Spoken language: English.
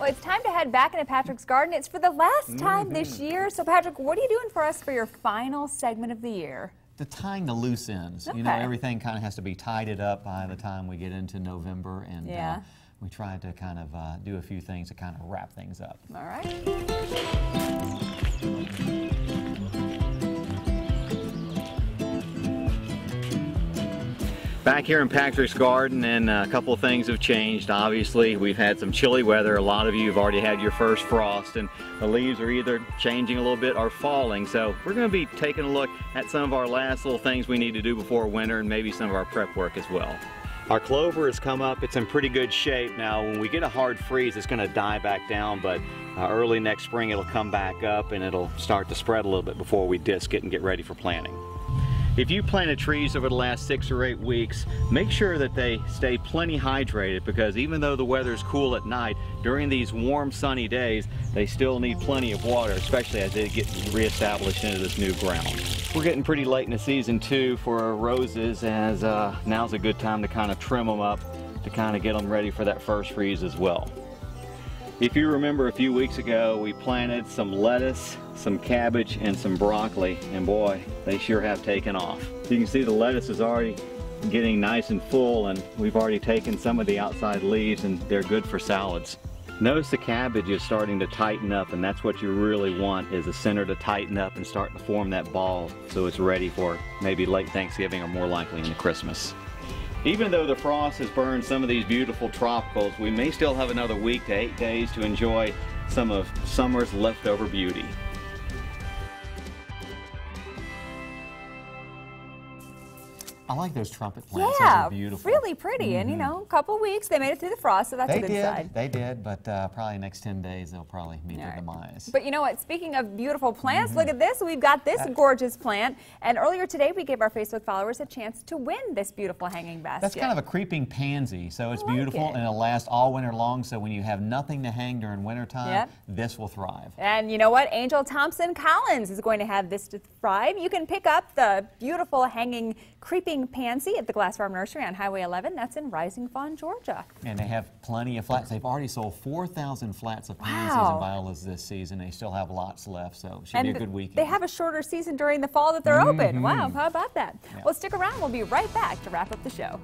Well, it's time to head back into Patrick's garden. It's for the last time this year. So, Patrick, what are you doing for us for your final segment of the year? The tying the loose ends. Okay. You know, everything kind of has to be tidied up by the time we get into November, and we try to kind of do a few things to kind of wrap things up. All right. Back here in Patrick's garden, and a couple of things have changed. Obviously, we've had some chilly weather. A lot of you have already had your first frost, and the leaves are either changing a little bit or falling. So we're going to be taking a look at some of our last little things we need to do before winter, and maybe some of our prep work as well. Our clover has come up. It's in pretty good shape. Now, when we get a hard freeze, it's going to die back down, but early next spring, it'll come back up, and it'll start to spread a little bit before we disc it and get ready for planting. If you planted trees over the last 6 or 8 weeks, make sure that they stay plenty hydrated, because even though the weather is cool at night, during these warm sunny days, they still need plenty of water, especially as they get reestablished into this new ground. We're getting pretty late in the season too for our roses, as now's a good time to kind of trim them up to kind of get them ready for that first freeze as well. If you remember, a few weeks ago we planted some lettuce, some cabbage, and some broccoli, and boy, they sure have taken off. You can see the lettuce is already getting nice and full, and we've already taken some of the outside leaves, and they're good for salads. Notice the cabbage is starting to tighten up, and that's what you really want, is the center to tighten up and start to form that ball so it's ready for maybe late Thanksgiving or more likely into Christmas. Even though the frost has burned some of these beautiful tropicals, we may still have another week to 8 days to enjoy some of summer's leftover beauty. I like those trumpet plants. Yeah, those are beautiful. Really pretty. And, you know, a couple weeks, they made it through the frost, so that's a good sign. They did, but probably next 10 days they'll probably meet their demise. But you know what? Speaking of beautiful plants, look at this. We've got this gorgeous plant. And earlier today, we gave our Facebook followers a chance to win this beautiful hanging basket. That's kind of a creeping pansy, so it's beautiful and it'll last all winter long. So when you have nothing to hang during wintertime, this will thrive. And you know what? Angel Thompson Collins is going to have this to thrive. You can pick up the beautiful hanging creeping pansy at the Glass Farm Nursery on Highway 11. That's in Rising Fawn, Georgia. And they have plenty of flats. They've already sold 4,000 flats of pansies and violas this season. They still have lots left, so it should be a good weekend. They have a shorter season during the fall that they're open. Wow, how about that? Well, stick around. We'll be right back to wrap up the show.